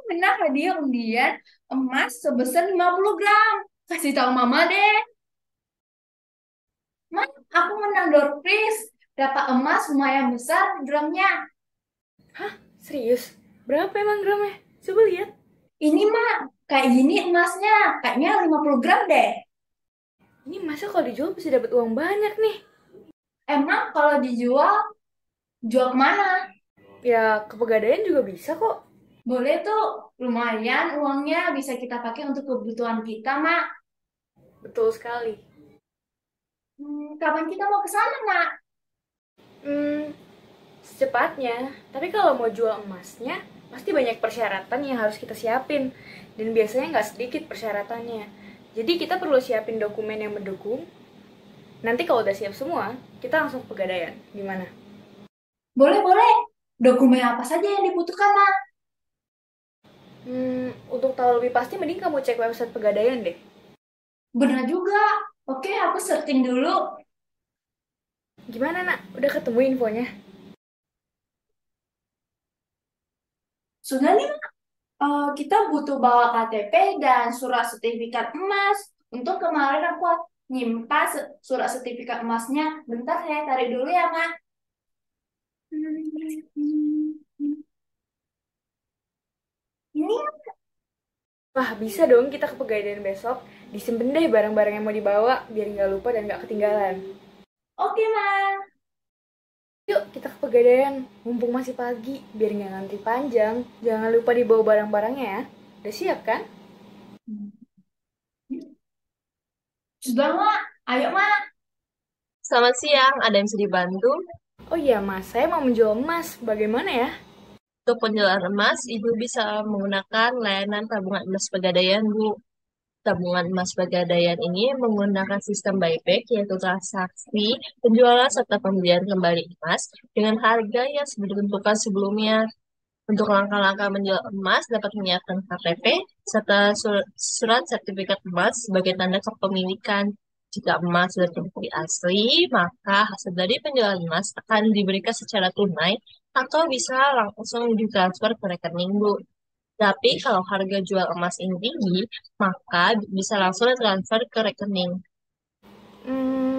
menang hadiah undian emas sebesar 50 gram. Kasih tahu mama deh. Ma, aku menang door prize. Dapat emas lumayan besar gramnya. Hah? Serius? Berapa emang gramnya? Coba lihat. Ini mah kayak gini emasnya. Kayaknya 50 gram deh. Ini masa kalau dijual bisa dapat uang banyak nih? Emang kalau dijual, jual kemana? Ya, ke Pegadaian juga bisa kok. Boleh tuh, lumayan uangnya bisa kita pakai untuk kebutuhan kita, Mak. Betul sekali. Kapan kita mau ke sana, Mak? Hmm, secepatnya. Tapi kalau mau jual emasnya, pasti banyak persyaratan yang harus kita siapin. Dan biasanya nggak sedikit persyaratannya. Jadi kita perlu siapin dokumen yang mendukung. Nanti kalau udah siap semua, kita langsung ke Pegadaian. Gimana? Boleh, boleh. Dokumen apa saja yang dibutuhkan, Mak? Untuk tahu lebih pasti mending kamu cek website Pegadaian deh. Benar juga. Oke, aku searching dulu. Gimana nak? Udah ketemu infonya? Sudah nih, Mak. Kita butuh bawa KTP dan surat sertifikat emas. Untuk kemarin aku nyimpan surat sertifikat emasnya. Bentar, saya tarik dulu ya, Mak. Ini, Wah, bisa dong kita ke Pegadaian besok. Disimpen deh barang-barang yang mau dibawa, biar nggak lupa dan nggak ketinggalan. oke, Mak. Yuk, kita ke Pegadaian. Mumpung masih pagi, biar nggak ngantri panjang. Jangan lupa dibawa barang-barangnya ya. Udah siap kan? Sudah, Mak. Ayo, Mak. Selamat siang, ada yang bisa dibantu? Oh iya mas, saya mau menjual emas. Bagaimana ya? Untuk penjualan emas, Ibu bisa menggunakan layanan tabungan emas Pegadaian, Bu. Tabungan emas Pegadaian ini menggunakan sistem buyback, yaitu transaksi penjualan serta pembelian kembali emas dengan harga yang sudah ditentukan sebelumnya. Untuk langkah-langkah menjual emas dapat menyiapkan KTP serta surat sertifikat emas sebagai tanda kepemilikan. Jika emas sudah terbukti asli, maka hasil dari penjualan emas akan diberikan secara tunai atau bisa langsung ditransfer ke rekening Bu. Tapi kalau harga jual emas ini tinggi, maka bisa langsung ditransfer ke rekening.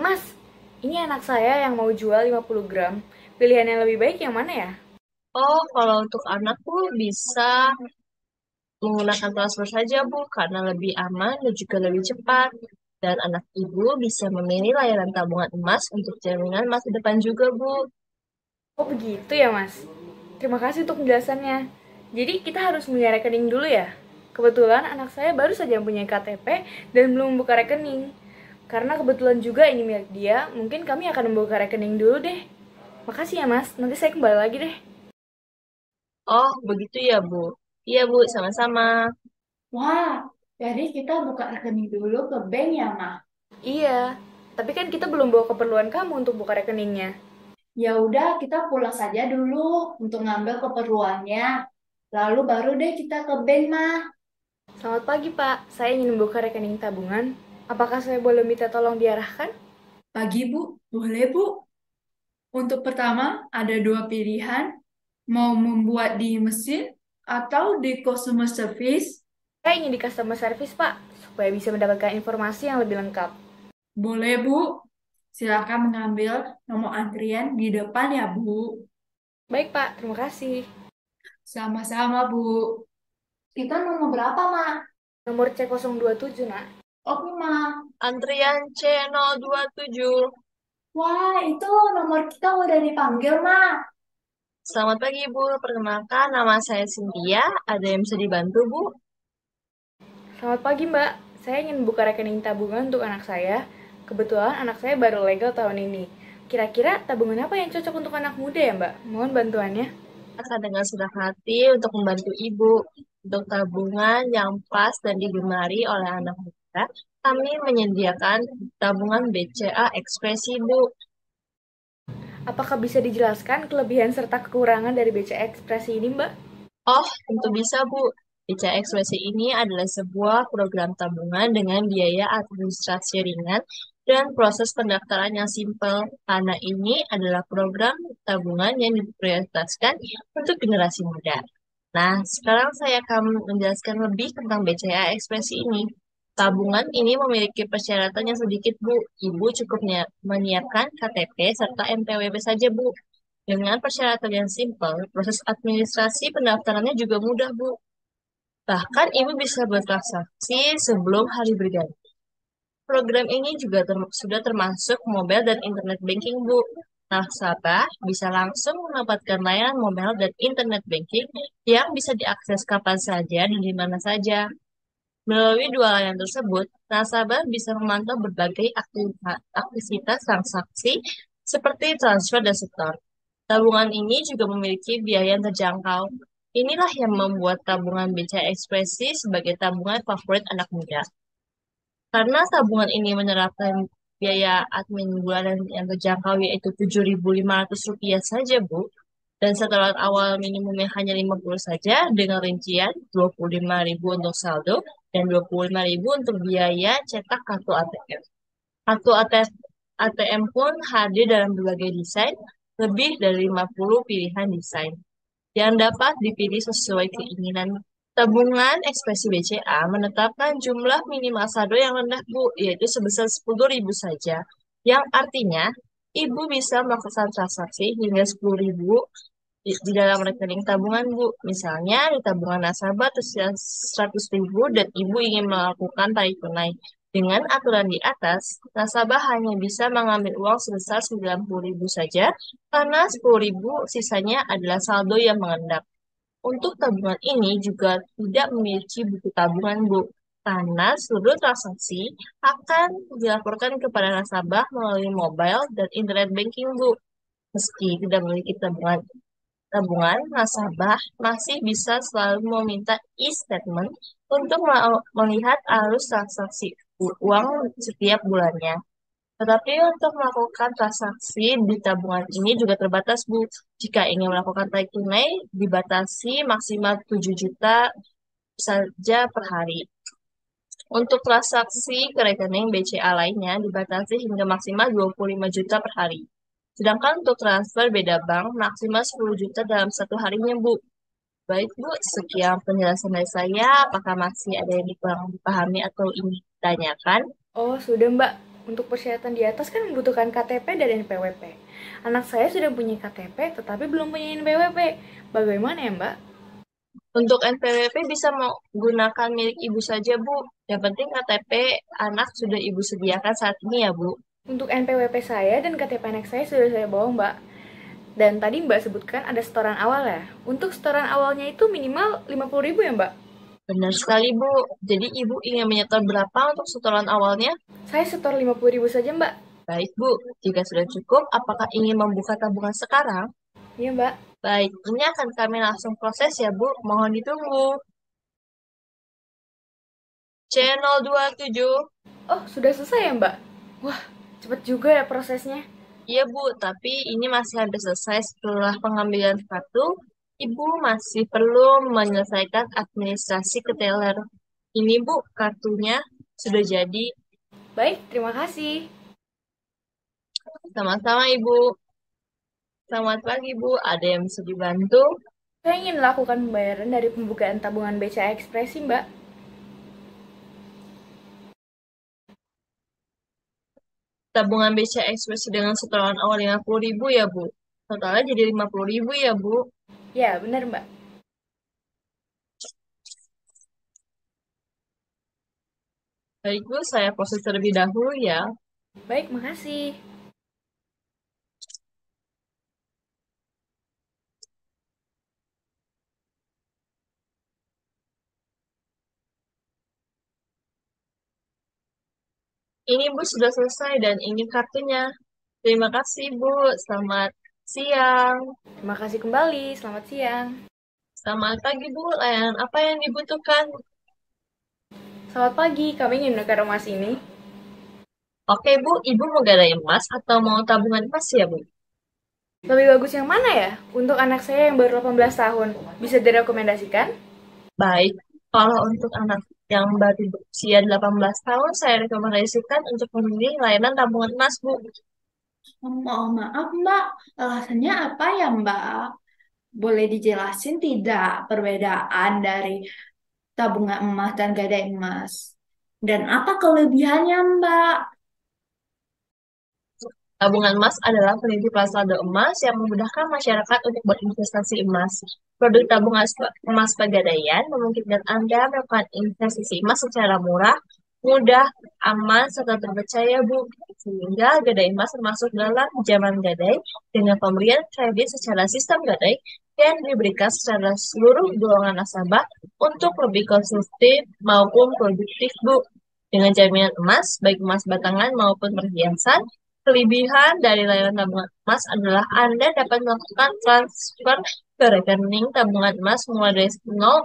Mas, ini anak saya yang mau jual 50 gram. Pilihan yang lebih baik yang mana ya? Oh, kalau untuk anakku bisa menggunakan transfer saja, Bu, karena lebih aman dan juga lebih cepat. Dan anak Ibu bisa memilih layanan tabungan emas untuk jaminan masa depan juga, Bu. Oh begitu ya mas. Terima kasih untuk penjelasannya. Jadi kita harus punya rekening dulu ya. Kebetulan anak saya baru saja punya KTP dan belum membuka rekening. Karena kebetulan juga ini milik dia, mungkin kami akan membuka rekening dulu deh. Makasih ya mas, nanti saya kembali lagi deh. Oh, begitu ya, Bu. Iya, Bu, sama-sama. Wah, jadi kita buka rekening dulu ke bank ya, Mak. Iya, tapi kan kita belum bawa keperluan kamu untuk buka rekeningnya. Ya udah, kita pulang saja dulu untuk ngambil keperluannya. Lalu baru deh kita ke bank, Mah. Selamat pagi pak, saya ingin membuka rekening tabungan. Apakah saya boleh minta tolong diarahkan? Pagi, Bu. Boleh, Bu. Untuk pertama, ada dua pilihan. Mau membuat di mesin atau di customer service. Saya ingin di customer service pak, supaya bisa mendapatkan informasi yang lebih lengkap. Boleh, Bu. Silakan mengambil nomor antrian di depan ya, Bu. Baik pak, terima kasih. Sama-sama, Bu. Kita nomor berapa, Mak? Nomor C027 nak. Oke, Mak. Antrian C027. Wah, itu nomor kita udah dipanggil, Mak. Selamat pagi, Bu. Perkenalkan, nama saya Cynthia. Ada yang bisa dibantu, Bu? Selamat pagi mbak, saya ingin membuka rekening tabungan untuk anak saya. Kebetulan anak saya baru legal tahun ini. Kira-kira tabungan apa yang cocok untuk anak muda ya mbak? Mohon bantuannya. Akan dengan senang hati untuk membantu Ibu. Untuk tabungan yang pas dan digemari oleh anak muda, kami menyediakan tabungan BCA Ekspresi, Bu. Apakah bisa dijelaskan kelebihan serta kekurangan dari BCA Ekspresi ini mbak? Oh, tentu bisa, Bu. BCA Ekspresi ini adalah sebuah program tabungan dengan biaya administrasi ringan dan proses pendaftaran yang simpel. Karena ini adalah program tabungan yang diprioritaskan untuk generasi muda. Nah, sekarang saya akan menjelaskan lebih tentang BCA Ekspresi ini. Tabungan ini memiliki persyaratan yang sedikit, Bu. Ibu cukup menyiapkan KTP serta NPWP saja, Bu. Dengan persyaratan yang simpel, proses administrasi pendaftarannya juga mudah, Bu. Bahkan Ibu bisa bertransaksi sebelum hari berganti. Program ini juga sudah termasuk mobile dan internet banking, Bu. Nasabah bisa langsung mendapatkan layanan mobile dan internet banking yang bisa diakses kapan saja dan di mana saja. Melalui dua layanan tersebut, nasabah bisa memantau berbagai aktivitas transaksi seperti transfer dan setor. Tabungan ini juga memiliki biaya yang terjangkau. Inilah yang membuat tabungan BCA Ekspresi sebagai tabungan favorit anak muda. Karena tabungan ini menerapkan biaya admin bulanan yang terjangkau yaitu Rp7.500 saja, Bu. Dan setoran awal minimumnya hanya 50 saja dengan rincian 25.000 untuk saldo dan 25.000 untuk biaya cetak kartu ATM. Kartu ATM pun hadir dalam berbagai desain, lebih dari 50 pilihan desain yang dapat dipilih sesuai keinginan. Tabungan Ekspresi BCA menetapkan jumlah minimal saldo yang rendah, Bu, yaitu sebesar 10.000 saja. Yang artinya, Ibu bisa melakukan transaksi hingga 10.000 di dalam rekening tabungan, Bu. Misalnya, di tabungan nasabah tersisa 100.000 dan Ibu ingin melakukan tarik tunai. Dengan aturan di atas, nasabah hanya bisa mengambil uang sebesar 90.000 saja, karena 10.000 sisanya adalah saldo yang mengendap. Untuk tabungan ini juga tidak memiliki buku tabungan, Bu, karena seluruh transaksi akan dilaporkan kepada nasabah melalui mobile dan internet banking, Bu. Meski tidak memiliki tabungan, nasabah masih bisa selalu meminta e-statement untuk melihat arus transaksi uang setiap bulannya. Tetapi untuk melakukan transaksi di tabungan ini juga terbatas, Bu. Jika ingin melakukan tarik tunai, dibatasi maksimal 7 juta saja per hari. Untuk transaksi ke rekening BCA lainnya dibatasi hingga maksimal 25 juta per hari. Sedangkan untuk transfer beda bank maksimal 10 juta dalam satu harinya, Bu. Baik, Bu. Sekian penjelasan dari saya. Apakah masih ada yang kurang dipahami atau ingin ditanyakan? Oh, sudah Mbak. Untuk persyaratan di atas kan membutuhkan KTP dan NPWP. Anak saya sudah punya KTP tetapi belum punya NPWP. Bagaimana ya Mbak? Untuk NPWP bisa menggunakan milik Ibu saja, Bu. Yang penting KTP anak sudah Ibu sediakan saat ini ya, Bu. Untuk NPWP saya dan KTP anak saya sudah saya bawa Mbak. Dan tadi Mbak sebutkan ada setoran awal ya. Untuk setoran awalnya itu minimal 50.000 ya Mbak? Benar sekali, Bu. Jadi Ibu ingin menyetor berapa untuk setoran awalnya? Saya setor 50.000 saja Mbak. Baik, Bu. Jika sudah cukup, apakah ingin membuka tabungan sekarang? Iya Mbak. Baik, ini akan kami langsung proses ya, Bu. Mohon ditunggu. Channel 27. Oh, sudah selesai ya Mbak? Wah, cepet juga ya prosesnya. Iya, Bu, tapi ini masih hampir selesai setelah pengambilan kartu. Ibu masih perlu menyelesaikan administrasi ke teller. Ini, Bu, kartunya sudah jadi. Baik, terima kasih. Sama-sama, Ibu. Selamat pagi, Bu. Ada yang bisa dibantu? Saya ingin melakukan pembayaran dari pembukaan tabungan BCA Ekspresi Mbak. Tabungan BCA Ekspresi dengan setoran awal 50.000 ya, Bu. Totalnya jadi 50.000 ya, Bu. Ya, benar Mbak. Baik, Bu, saya proses terlebih dahulu ya. Baik, makasih. Ini, Bu, sudah selesai dan ini kartunya. Terima kasih, Bu. Selamat siang. Terima kasih kembali. Selamat siang. Selamat pagi, Bu. Layanan apa yang dibutuhkan? Selamat pagi, kami ingin menukar emas ini. Oke, Bu. Ibu mau gadai emas atau mau tabungan emas ya, Bu? Lebih bagus yang mana ya? Untuk anak saya yang baru 18 tahun. Bisa direkomendasikan? Baik. Kalau untuk anak yang baru berusia 18 tahun, saya rekomendasikan untuk memilih layanan tabungan emas, Bu. Mohon maaf, Mbak. Alasannya apa ya, Mbak? Boleh dijelasin tidak perbedaan dari tabungan emas dan gadai emas? Dan apa kelebihannya, Mbak? Tabungan emas adalah penitip saldo emas yang memudahkan masyarakat untuk berinvestasi emas. Produk tabungan emas Pegadaian memungkinkan Anda melakukan investasi emas secara murah, mudah, aman, serta terpercaya, Bu. Sehingga gadai emas termasuk dalam zaman gadai dengan pemberian kredit secara sistem gadai yang diberikan secara seluruh golongan nasabah untuk lebih konsumtif maupun produktif, Bu. Dengan jaminan emas, baik emas batangan maupun perhiasan, kelebihan dari layanan tabungan emas adalah Anda dapat melakukan transfer ke rekening tabungan emas mulai dari 0,1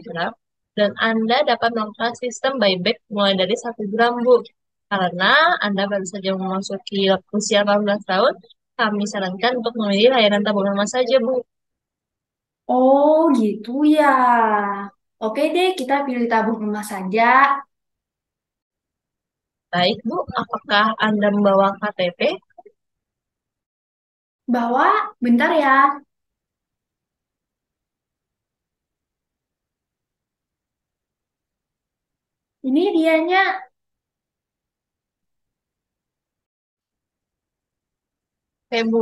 gram dan Anda dapat melakukan sistem buyback mulai dari 1 gram, Bu. Karena Anda baru saja memasuki usia 18 tahun, kami sarankan untuk memilih layanan tabungan emas saja, Bu. Oh, gitu ya. Oke deh, kita pilih tabung emas saja. Baik, Bu. Apakah Anda membawa KTP? Bawa, bentar ya. Ini dianya. Oke, Bu.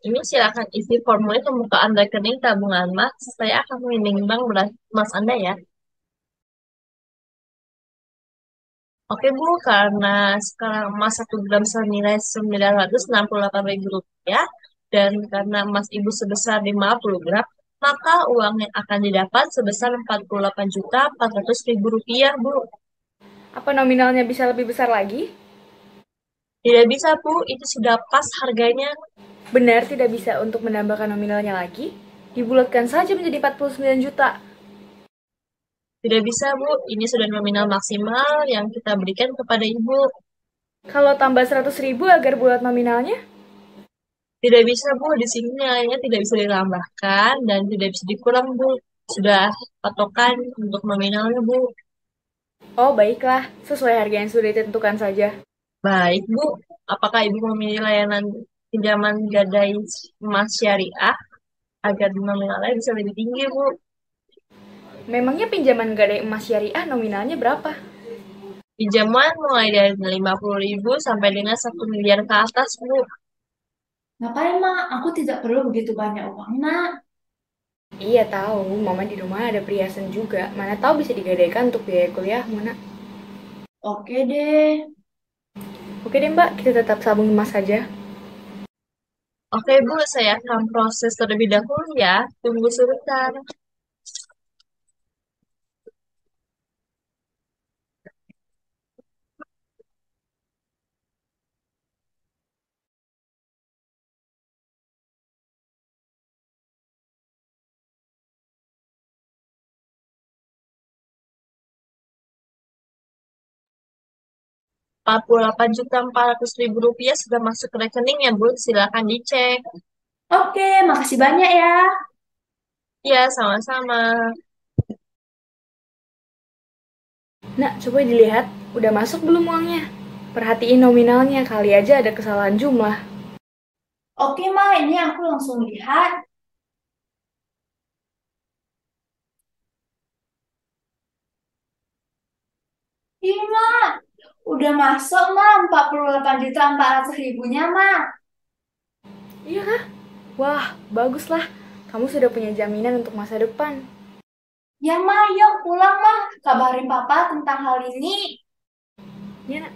Ini silakan isi formulir pembukaan rekening tabungan emas. Saya akan menimbang beras emas Anda ya. Oke Bu, karena sekarang emas 1 gram senilai Rp968.000 dan karena emas Ibu sebesar 50 gram, maka uang yang akan didapat sebesar Rp48.400.000, Bu. Apa nominalnya bisa lebih besar lagi? Tidak bisa, Bu. Itu sudah pas harganya. Benar tidak bisa untuk menambahkan nominalnya lagi? Dibulatkan saja menjadi 49 juta. Tidak bisa, Bu. Ini sudah nominal maksimal yang kita berikan kepada Ibu. Kalau tambah 100.000 agar bulat nominalnya? Tidak bisa, Bu. Di sini nilainya tidak bisa ditambahkan dan tidak bisa dikurang, Bu. Sudah patokan untuk nominalnya, Bu. Oh baiklah, sesuai harga yang sudah ditentukan saja. Baik, Bu. Apakah Ibu memilih layanan pinjaman gadai emas syariah agar nominalnya bisa lebih tinggi, Bu? Memangnya pinjaman gadai emas syariah nominalnya berapa? Pinjaman mulai dari 50.000 sampai dengan 1 miliar ke atas, Bu. Ngapain, Mak? Aku tidak perlu begitu banyak uang, Nak. Iya tahu, mama di rumah ada perhiasan juga. Mana tahu bisa digadaikan untuk biaya kuliah, Mona. Oke deh. Oke deh mbak, kita tetap sabung emas saja. Oke, Bu. Saya akan proses terlebih dahulu ya. Tunggu sebentar. 48.400.000 sudah masuk ke rekening ya, Bu. Silakan dicek. Oke, makasih banyak ya. Ya, sama-sama. Nak, coba dilihat, udah masuk belum uangnya? Perhatiin nominalnya, kali aja ada kesalahan jumlah. Oke, Mak. Ini aku langsung lihat. Ih, Mak. Udah masuk, Mak. 48.400.000-nya, Mak. Iya kah? Wah, baguslah. Kamu sudah punya jaminan untuk masa depan. Ya, Mak. Yuk pulang, Mak. Kabarin Papa tentang hal ini. Ya nak.